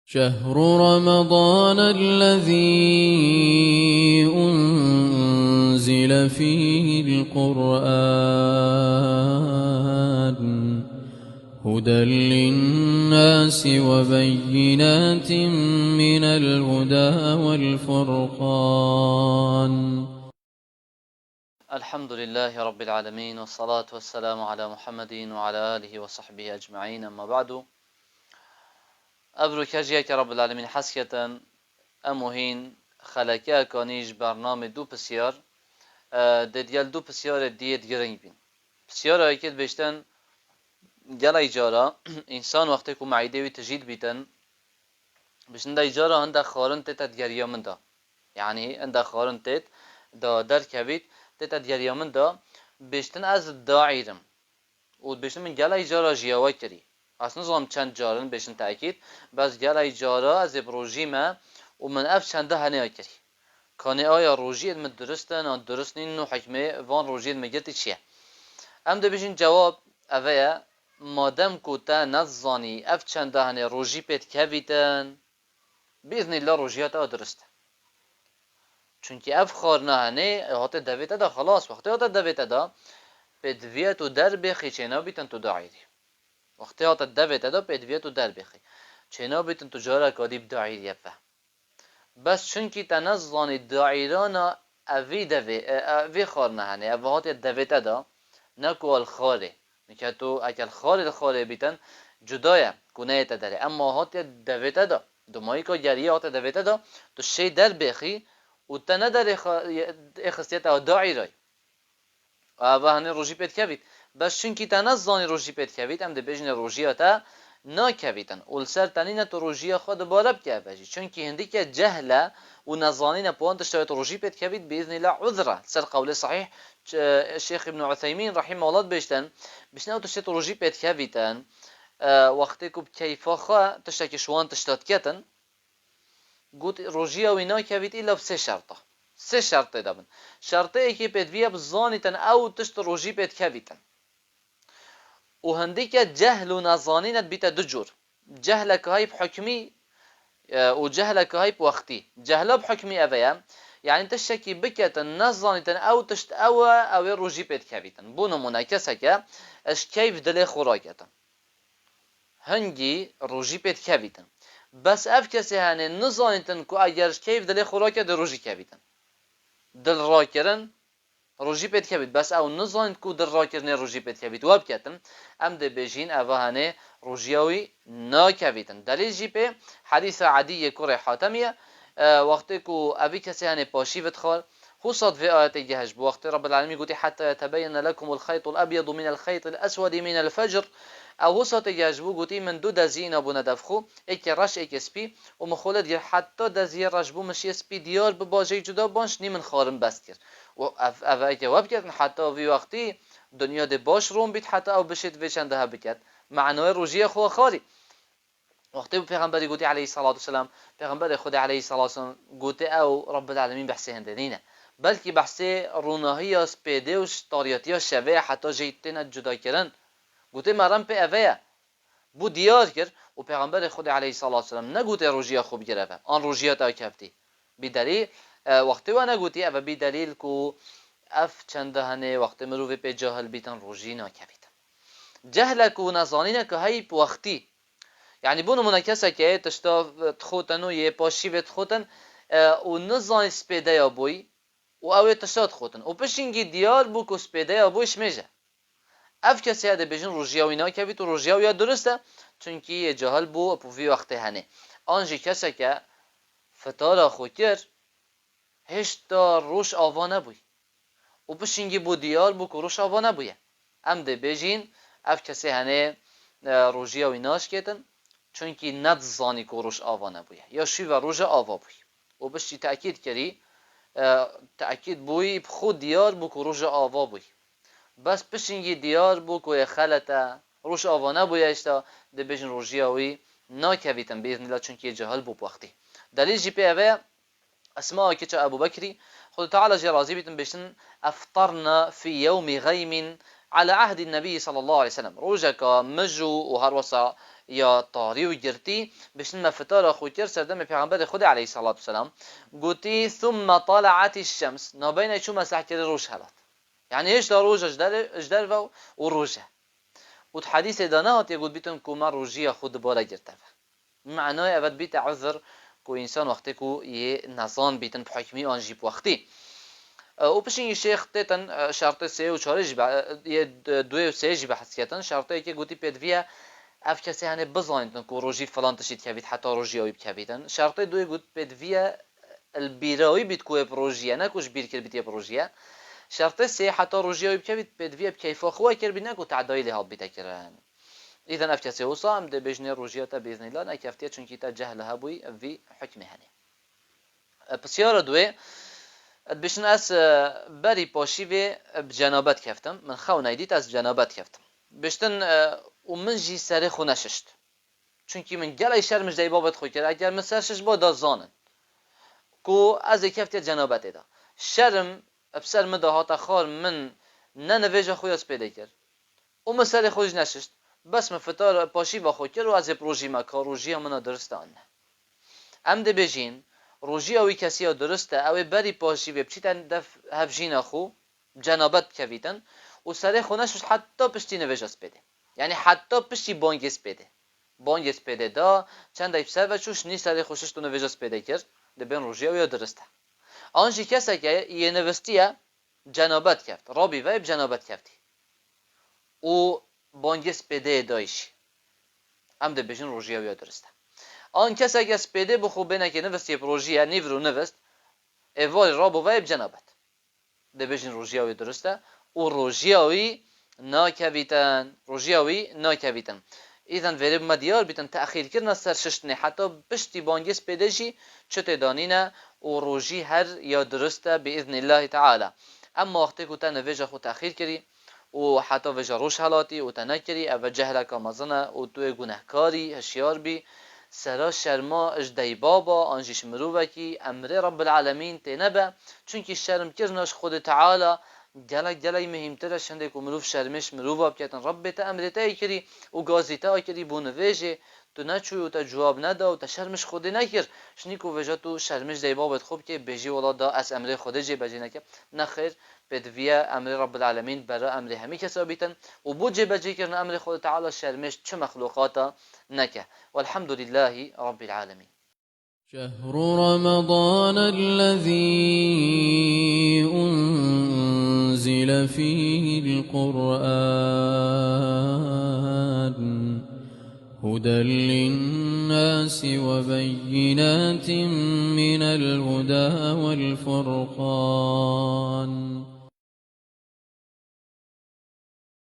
شهر رمضان الذي أنزل فيه القرآن هدى للناس وبينات من الهدى والفرقان. الحمد لله رب العالمين والصلاة والسلام على محمد وعلى آله وصحبه أجمعين. أما بعد، أبروكاجيك رب العالمين حسكة أموهين خلقيا كانيج برنامج دو بسيار ديال دو بسيار ديت گرنگ بين بسيار اكيد بيشتن جل ايجارا انسان وقتی که معیده وی تجید بیتن بشن دا ايجارا هنده خارن تتا دگریا من دا، يعني هنده خارن تت دا در كبيت تتا دگریا من دا بيشتن از داعيرم و بيشتن من جل ايجارا جياوه كري اصلا زام چند جارن بيشن تأكيد بس جل ايجارا از بروجي ما ومن اف چنده هنه كري كاني آيا روجي علم درستن آن درست نینو حکمه وان روجي علم گرتی چیه؟ ام ده بيشن جواب اوه مادم كوتا نزاني اف چنده هنه روجي پید كويتن بإذن الله روجيات درست. چونكي اف خارنه هنه هات دویته دا خلاص وقتی هات دویته دا پدویتو در بخی چنا بیتن تو داعیری وقتی هات دویته دا پدویتو در بخی چنا بیتن تو جارا کادیب داعیری افه بس چونكي تنزاني داعیرانا اوی خارنه هنه اوه هات دویته دا نکو الخاره نکتو اکل خاره بیتن جدایه کنه داره اما هات دویته دا دمایی که گریه هات دویته دا تو شی در بخی و تا نداره اخستیت او داعی رای و هنه روژی پید کوید بس چونکی تا نزانی روژی پید کوید هم ده بجن روژی تا نا کویدن اول سر تنین تو روژی خود بارب که بجی چونکی هندی که جهله و نزانین پوان تشتویت روژی پید کوید بإذن الله عذره سر قول صحیح الشيخ ابن عثيمين رحمه الله بيشتن بشنو تشتویت روژی پید کویدن وقتی که کیفا خواه تشتکی شوان تشتات کتن قلت روجيا وينا كافيت إلا بسه شرطة سه شرطة دابن شرطة إيكي بيدفيا بزانيتن أو تشت روجي بيد كافيتن وهنديك جهل ونظانينت بيتا دجور جهلك هاي بحكمي وجهلك هاي بوقتي جهلا بحكمي أبيا يعني تشكي بكتن نظانيتن أو تشت أو روجي بيد كافيتن بونو مناكسك اش كيف دلي خوراكتن هنجي روجي بيد كافيتن بس اف کسی هنه نزانیتن که اگرش کیف دلی خوراکه در روژی کبیتن دل را کرن روژی پید کبید بس او نزانیت که دل را کرنه روژی پید کبید واب کتن ام ده بجین اوه هنه روژیاوی نا کبیتن دلیل جی پی حدیث عدی کره حاتمیه وقتی که اوی کسی هنه پاشیوت خال خصوصا في آيات الجهج بوقت رب العالمين قلت حتى يتبين لكم الخيط الأبيض من الخيط الأسود من الفجر او وسط جاجبو گوتی من دو دزینا بو ندفخو ایک رش ایک سپی و مخولد گر حتی دزی رشبو مشی سپی دیار به باجه جدا بانش نی من خارم بست کرد و او جواب کرد حتی وی وقتی دنیا ده باش روم بیت حتی او بشید وچنده ها بکرد معنای روجی خو خاری وقتی پیغمبری گوتی علیه الصلاة والسلام پیغمبر خود علیه الصلاة والسلام گوتی او رب العالمین بحثی هندنینه بلکه بحثی روناهی از پیده و طاریاتی ها شوه حتی جیتین جدا کردن گوته مرم په اوه بو دیار کرد و پیغمبر خود علیه الصلاة والسلام نگوته روژیا خوب گرفت آن روژیا تا کفتی بدلیل وقتی و نگوتی اوه بدلیل کو اف چنده هنه وقتی مروی په جاهل بیتن روژی ناکفیتن جهل کو نزانینه که هی وقتی یعنی بونو منکسه که تشتا تخوتن و یه پاشیو تخوتن و نزانی سپیده یا بوی و اوه تشتا تخوتن و پشینگی دیار بو که سپیده یا بویش میجه اف کسی هده بجن روژیاوی ناکوید و روژیاوی درسته چونکی یه جهل بو اپوفی وقتی هنه آنجی کسی که فتارا خود کرد هشتا روش آوا نبوی و پشینگی بو دیار بو که روش آوا نبویه ام ده بجین اف کسی هنه روژیاوی ناش کتن چونکی ندزانی که روش آوا نبویه یا شی و روژ آوا بوی و بشتی تأکید کردی تأکید بوی خود دیار بو که روژ آوا بوی بس پشینگی دیار بو که خلطه روش آوانه بویشتا ده بجن روژیاوی ناکویتن بإذن الله چونکه جهل بو وقتی دلیل جی پی اوه اسماء که چه ابو بکری خود تعالی جی راضی بیتن بشن افطرنا فی یوم غیم على عهد النبي صلى الله عليه وسلم روجك مجو وهروسا يا طاري وجرتي باش نما فتار اخو كر سردم پیغمبر خدا عليه الصلاه والسلام قوتي ثم طلعت الشمس نبين شو مسح كده روج هلات يعني ايش ده روج اجدر وروجه والحديث دانات يقول بيتن كوما روجيه خود بارا جرتف معناه ابد بيت عذر كو انسان وقتی کو يه نظام بيتن بحكمي آن جيب وقتی و بشین شیخ تن شرط سه و چهارش یه دو و سه جی بحث کردن شرطی که گویی پدویه اف کسی هنه بزاینتن که روزی فلان تشید کبید حتی روزی آوی بکبیدن شرط دوی گویی پدویه البیراوی بید کوه پروژیه نه کوش بیر کر بیتی پروژیه شرط سه حتی روزی آوی بکبید پدویه بکیفا خواه کر بید نه کو تعدایی لحاظ بیت کرن إذا أفتى وصام ده بجنة روجياتا بإذن الله نكفتيه چونكي تا جهلها بوي في حكمه هني بسيارة دوي بشن أس بري باشي في بجنابت كفتم من خونه يديت أس جنابت كفتم بشتن ومن جي سري خو نششت چونكي من گلای شرمش دای بابت خو کرد اگر من سرشش با دازانن کو از کفتيه جنابت دا شرم بسر مدهات خار من ننویجه خویاس پیدا کرد و من سري خوش نششت بس من فتار پاشی با خود کرد و از پروژی مکا روژی منا درسته آنه ام ده بجین روژی اوی کسی ها درسته اوی بری پاشی و بچیتن دف هفجین خو جنابت کویتن و سره خونش حتی پشتی نویجاس بده یعنی حتی پشتی بانگس بده دا چند ایف سر و چوش نی سره خوشش تو نویجاس بده کرد ده بین روژی اوی درسته آنجی کسی که یه نوستیه جنابت کرد رابی ویب جنابت کردی و بانگس پده دایش ام ده بجن روژیا ویا درسته آن کس اگه سپیده بخو بینه که نوستی پروژیا نیورو نوست اوال رابو ویب جنابت ده بجن روژیا ویا درسته و روژیاوی ناکویتن ایذن ویرب مدیار بیتن تأخیر کرنا سر ششتنه حتی بشتی بانگس پده جی چته دانینه و روژی هر یا درسته بإذن الله تعالی اما وقتی که تا نویجه خود تأخیر کری و حتی وجه روش حالاتی و تنکری او جهل کامزنه و توی گناهکاری هشیار بی سرا شرما اجدی بابا آنجیش مروبه کی امر رب العالمین تنبه چونکی شرم کرناش خود تعالی گلای مهمتره شنده که مروف شرمش مروبه بکتن رب تا امر تایی کری و گازی تا کری بونه ویجه تو نچوی و تا جواب نده و تا شرمش خودی نکر شنی که وجه تو شرمش دی بابت خوب که بجی ولا دا از امر خودی جی بجی نکر نخیر بدویه امر رب العالمین برای امر همی کسا بیتن و بود جی بجی کرن امر خود تعالی شرمش چه مخلوقاتا نکه والحمد لله رب العالمين شهر رمضان الذي أنزل فيه القرآن هدى للناس وبينات من الهدى والفرقان